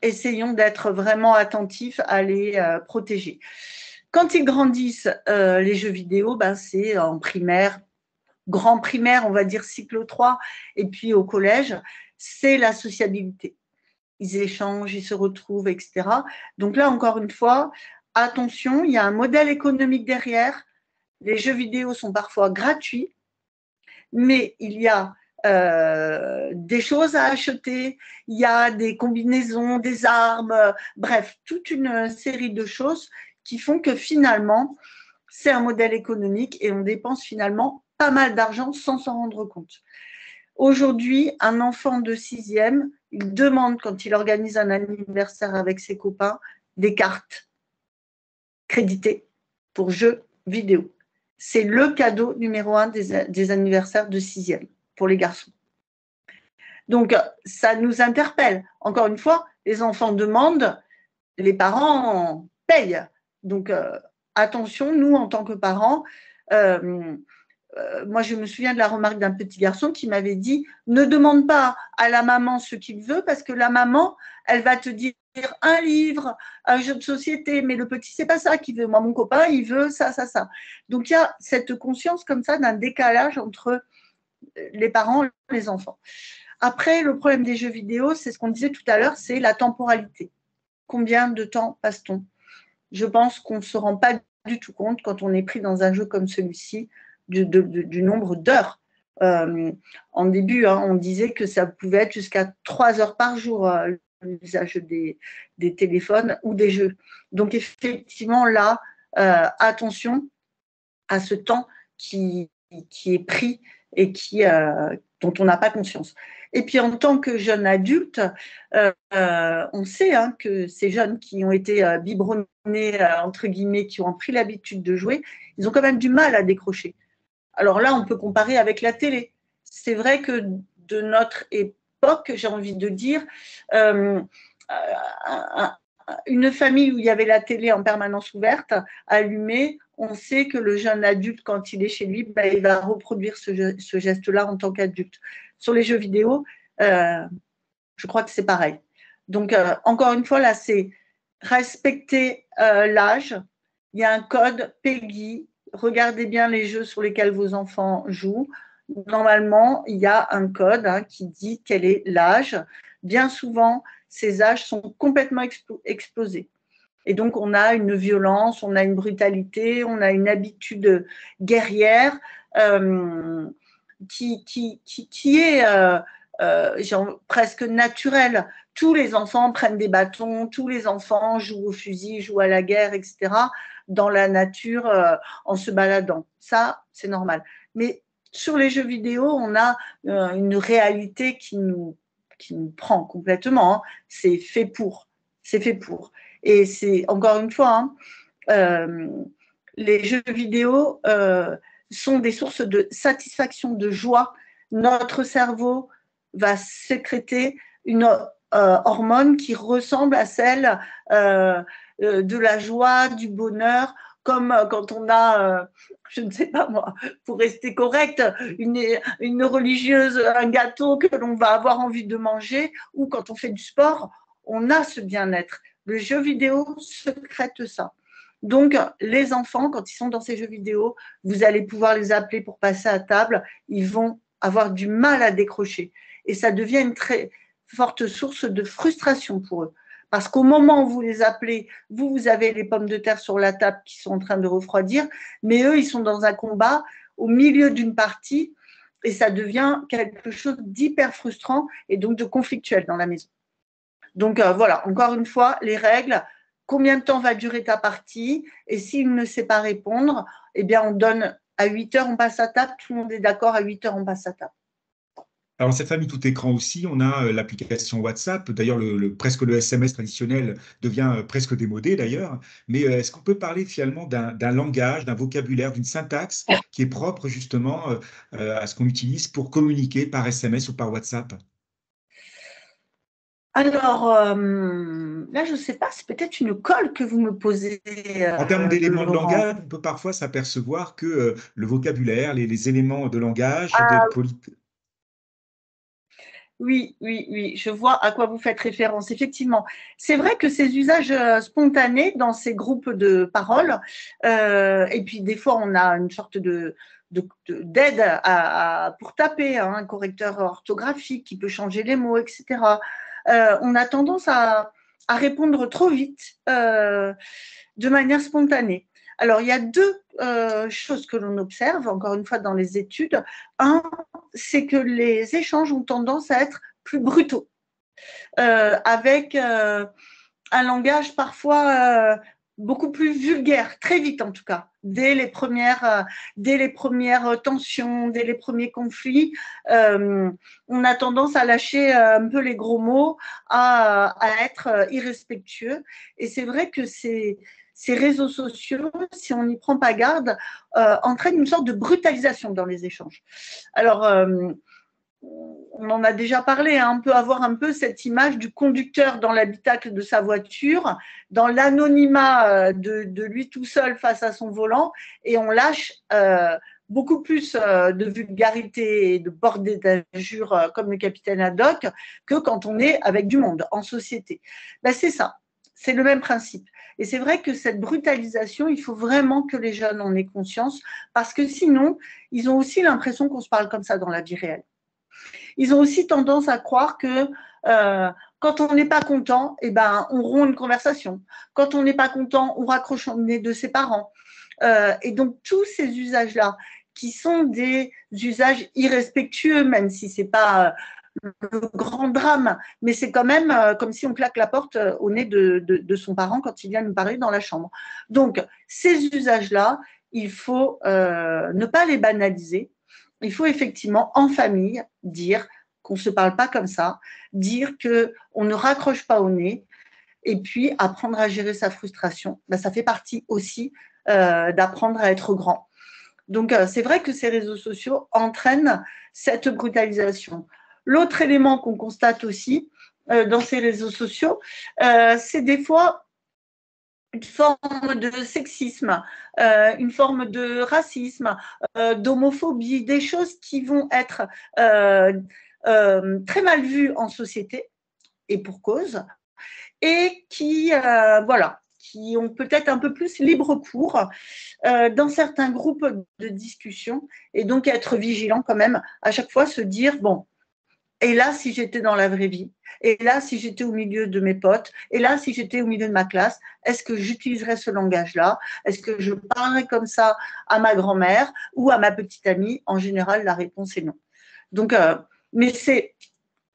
essayons d'être vraiment attentifs à les protéger. Quand ils grandissent, les jeux vidéo, ben, c'est en primaire, grand primaire, on va dire cycle 3, et puis au collège, c'est la sociabilité. Ils échangent, ils se retrouvent, etc. Donc là, encore une fois, attention, il y a un modèle économique derrière. Les jeux vidéo sont parfois gratuits, mais il y a des choses à acheter, il y a des combinaisons, des armes, bref, toute une série de choses qui font que finalement, c'est un modèle économique et on dépense finalement pas mal d'argent sans s'en rendre compte. Aujourd'hui, un enfant de 6e, il demande, quand il organise un anniversaire avec ses copains, des cartes créditées pour jeux vidéo. C'est le cadeau numéro 1 des anniversaires de 6e pour les garçons. Donc, ça nous interpelle. Encore une fois, les enfants demandent, les parents payent. Donc, attention, nous, en tant que parents, moi, je me souviens de la remarque d'un petit garçon qui m'avait dit « Ne demande pas à la maman ce qu'il veut parce que la maman, elle va te dire un livre, un jeu de société, mais le petit, c'est pas ça qu'il veut. Moi, mon copain, il veut ça, ça, ça. » Donc, il y a cette conscience comme ça d'un décalage entre les parents et les enfants. Après, le problème des jeux vidéo, c'est ce qu'on disait tout à l'heure, c'est la temporalité. Combien de temps passe-t-on? Je pense qu'on ne se rend pas du tout compte quand on est pris dans un jeu comme celui-ci du nombre d'heures. En début, hein, on disait que ça pouvait être jusqu'à 3 heures par jour, l'usage des téléphones ou des jeux. Donc effectivement, là, attention à ce temps qui est pris et dont on n'a pas conscience. Et puis en tant que jeune adulte, on sait hein, que ces jeunes qui ont été biberonnés, entre guillemets, qui ont pris l'habitude de jouer, ils ont quand même du mal à décrocher. Alors là, on peut comparer avec la télé. C'est vrai que de notre époque, j'ai envie de dire, une famille où il y avait la télé en permanence ouverte, allumée, on sait que le jeune adulte, quand il est chez lui, ben, il va reproduire ce geste-là en tant qu'adulte. Sur les jeux vidéo, je crois que c'est pareil. Donc, encore une fois, là, c'est respecter l'âge. Il y a un code PEGI. Regardez bien les jeux sur lesquels vos enfants jouent. Normalement, il y a un code hein, qui dit quel est l'âge. Bien souvent, ces âges sont complètement explosés. Et donc, on a une violence, on a une brutalité, on a une habitude guerrière qui est presque naturelle. Tous les enfants prennent des bâtons, tous les enfants jouent au fusil, jouent à la guerre, etc., dans la nature en se baladant. Ça, c'est normal. Mais sur les jeux vidéo, on a une réalité qui nous prend complètement. Hein. C'est fait pour. C'est fait pour. Et c'est, encore une fois, hein, les jeux vidéo sont des sources de satisfaction, de joie. Notre cerveau va sécréter une hormone qui ressemble à celle de la joie, du bonheur, comme quand on a, je ne sais pas moi, pour rester correct, une religieuse, un gâteau que l'on va avoir envie de manger, ou quand on fait du sport, on a ce bien-être. Le jeu vidéo secrète ça. Donc, les enfants, quand ils sont dans ces jeux vidéo, vous allez pouvoir les appeler pour passer à table, ils vont avoir du mal à décrocher. Et ça devient une très forte source de frustration pour eux. Parce qu'au moment où vous les appelez, vous avez les pommes de terre sur la table qui sont en train de refroidir, mais eux, ils sont dans un combat au milieu d'une partie et ça devient quelque chose d'hyper frustrant et donc de conflictuel dans la maison. Donc voilà, encore une fois, les règles, combien de temps va durer ta partie et s'il ne sait pas répondre, eh bien on donne à 8 heures, on passe à table, tout le monde est d'accord, à 8 heures, on passe à table. Alors, cette famille tout écran aussi, on a l'application WhatsApp. D'ailleurs, presque le SMS traditionnel devient presque démodé d'ailleurs. Mais est-ce qu'on peut parler finalement d'un langage, d'un vocabulaire, d'une syntaxe qui est propre justement à ce qu'on utilise pour communiquer par SMS ou par WhatsApp? Alors, là, je ne sais pas, c'est peut-être une colle que vous me posez, En termes d'éléments de Laurent. langage, on peut parfois s'apercevoir que le vocabulaire, les éléments de langage, Ah, oui, oui, oui, je vois à quoi vous faites référence. Effectivement, c'est vrai que ces usages spontanés dans ces groupes de paroles, et puis des fois on a une sorte d'aide pour taper, hein, un correcteur orthographique qui peut changer les mots, etc. On a tendance à répondre trop vite, de manière spontanée. Alors, il y a deux choses que l'on observe, encore une fois, dans les études. Un, c'est que les échanges ont tendance à être plus brutaux, avec un langage parfois beaucoup plus vulgaire, très vite en tout cas, dès les premières tensions, dès les premiers conflits, on a tendance à lâcher un peu les gros mots, à être irrespectueux. Et c'est vrai que ces réseaux sociaux, si on n'y prend pas garde, entraînent une sorte de brutalisation dans les échanges. Alors, on en a déjà parlé, hein, on peut avoir un peu cette image du conducteur dans l'habitacle de sa voiture, dans l'anonymat de lui tout seul face à son volant, et on lâche beaucoup plus de vulgarité et de bordée d'injures comme le capitaine Haddock que quand on est avec du monde, en société. Ben, c'est ça, c'est le même principe. Et c'est vrai que cette brutalisation, il faut vraiment que les jeunes en aient conscience, parce que sinon, ils ont aussi l'impression qu'on se parle comme ça dans la vie réelle. Ils ont aussi tendance à croire que quand on n'est pas content, eh ben, on rompt une conversation. Quand on n'est pas content, on raccroche au nez de ses parents. Et donc, tous ces usages-là, qui sont des usages irrespectueux, même si ce n'est pas le grand drame, mais c'est quand même comme si on claque la porte au nez de son parent quand il vient nous parler dans la chambre. Donc, ces usages-là, il faut ne pas les banaliser. Il faut effectivement, en famille, dire qu'on ne se parle pas comme ça, dire qu'on ne raccroche pas au nez, et puis apprendre à gérer sa frustration. Ben, ça fait partie aussi d'apprendre à être grand. Donc, c'est vrai que ces réseaux sociaux entraînent cette brutalisation. L'autre élément qu'on constate aussi dans ces réseaux sociaux, c'est des fois une forme de sexisme, une forme de racisme, d'homophobie, des choses qui vont être très mal vues en société, et pour cause, et qui, voilà, qui ont peut-être un peu plus libre cours dans certains groupes de discussion, et donc être vigilant quand même, à chaque fois se dire, bon, et là, si j'étais dans la vraie vie, et là, si j'étais au milieu de mes potes, et là, si j'étais au milieu de ma classe, est-ce que j'utiliserais ce langage-là? Est-ce que je parlerais comme ça à ma grand-mère ou à ma petite amie? En général, la réponse est non. Donc, mais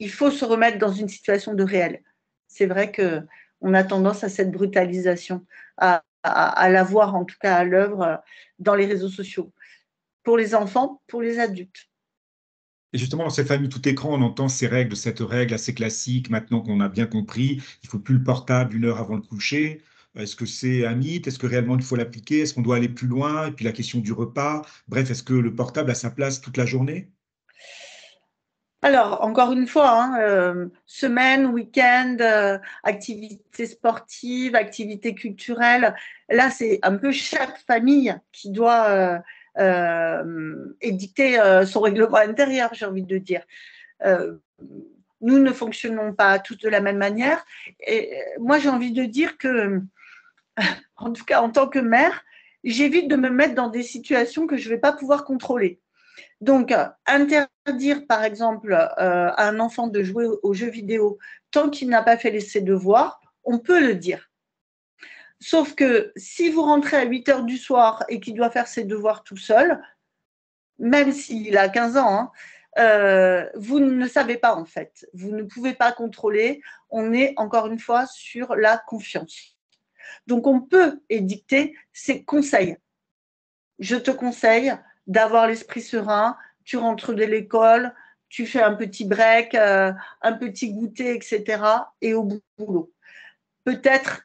il faut se remettre dans une situation de réel. C'est vrai qu'on a tendance à cette brutalisation, à la voir en tout cas à l'œuvre dans les réseaux sociaux, pour les enfants, pour les adultes. Et justement, dans cette famille tout écran, on entend ces règles, cette règle assez classique, maintenant qu'on a bien compris, il ne faut plus le portable 1 heure avant le coucher. Est-ce que c'est un mythe? Est-ce que réellement il faut l'appliquer? Est-ce qu'on doit aller plus loin? Et puis la question du repas. Bref, est-ce que le portable a sa place toute la journée? Alors, encore une fois, hein, semaine, week-end, activités sportives, activités culturelles. Là, c'est un peu chaque famille qui doit édicter son règlement intérieur, j'ai envie de dire. Euh, Nous ne fonctionnons pas tous de la même manière. Et moi, j'ai envie de dire que, en tout cas, en tant que mère, j'évite de me mettre dans des situations que je ne vais pas pouvoir contrôler. Donc, interdire, par exemple, à un enfant de jouer aux jeux vidéo tant qu'il n'a pas fait ses devoirs, on peut le dire. Sauf que si vous rentrez à 8 heures du soir et qu'il doit faire ses devoirs tout seul, même s'il a 15 ans, hein, vous ne savez pas en fait. Vous ne pouvez pas contrôler. On est encore une fois sur la confiance. Donc, on peut édicter ces conseils. Je te conseille d'avoir l'esprit serein, tu rentres de l'école, tu fais un petit break, un petit goûter, etc. et au boulot. Peut-être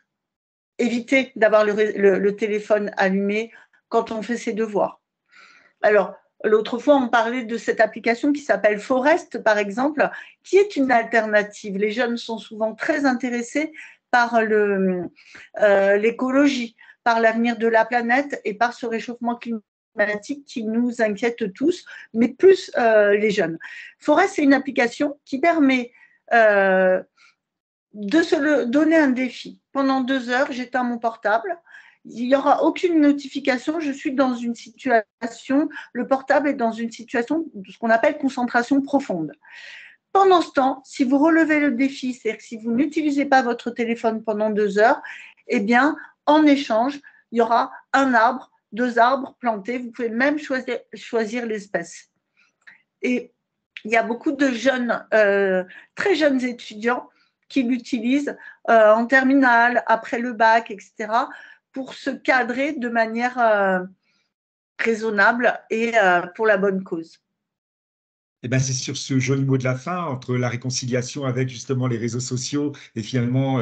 éviter d'avoir le téléphone allumé quand on fait ses devoirs. Alors, l'autre fois, on parlait de cette application qui s'appelle Forest, par exemple, qui est une alternative. Les jeunes sont souvent très intéressés par l'écologie, par l'avenir de la planète et par ce réchauffement climatique qui nous inquiète tous, mais plus les jeunes. Forest, c'est une application qui permet de se donner un défi. Pendant 2 heures, j'éteins mon portable. Il n'y aura aucune notification. Je suis dans une situation, le portable est dans une situation de ce qu'on appelle concentration profonde. Pendant ce temps, si vous relevez le défi, c'est-à-dire que si vous n'utilisez pas votre téléphone pendant 2 heures, eh bien, en échange, il y aura un arbre, 2 arbres plantés. Vous pouvez même choisir l'espèce. Et il y a beaucoup de jeunes, très jeunes étudiants qui l'utilisent en terminale, après le bac, etc., pour se cadrer de manière raisonnable et pour la bonne cause. Eh ben, c'est sur ce joli mot de la fin, entre la réconciliation avec justement les réseaux sociaux et finalement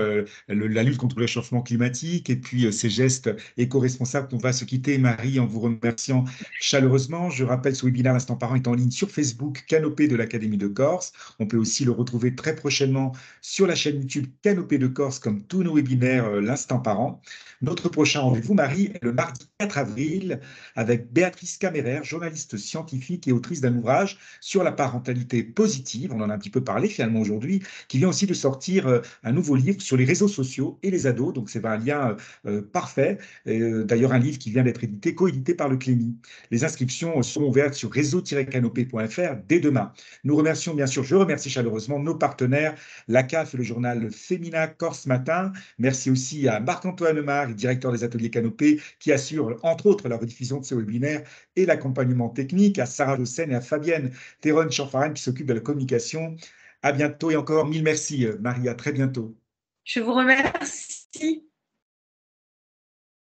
la lutte contre le réchauffement climatique et puis ces gestes éco-responsables qu'on va se quitter, Marie, en vous remerciant chaleureusement. Je rappelle, ce webinaire L'Instant Parent est en ligne sur Facebook, Canopée de l'Académie de Corse. On peut aussi le retrouver très prochainement sur la chaîne YouTube Canopée de Corse, comme tous nos webinaires L'Instant Parent. Notre prochain rendez-vous, Marie, est le mardi 4 avril avec Béatrice Caméraire, journaliste scientifique et autrice d'un ouvrage sur la parentalité positive, on en a un petit peu parlé finalement aujourd'hui, qui vient aussi de sortir un nouveau livre sur les réseaux sociaux et les ados, donc c'est un lien parfait, d'ailleurs un livre qui vient d'être édité, coédité par le Clémy. Les inscriptions sont ouvertes sur réseau-canopé.fr dès demain. Nous remercions bien sûr, je remercie chaleureusement nos partenaires, la CAF et le journal Femina Corse Matin. Merci aussi à Marc-Antoine Lemar, directeur des ateliers Canopé, qui assure entre autres la rediffusion de ce webinaire et l'accompagnement technique, à Sarah Jossen et à Fabienne Théron Chanfarane qui s'occupe de la communication. À bientôt et encore mille merci, Marie, à très bientôt. Je vous remercie.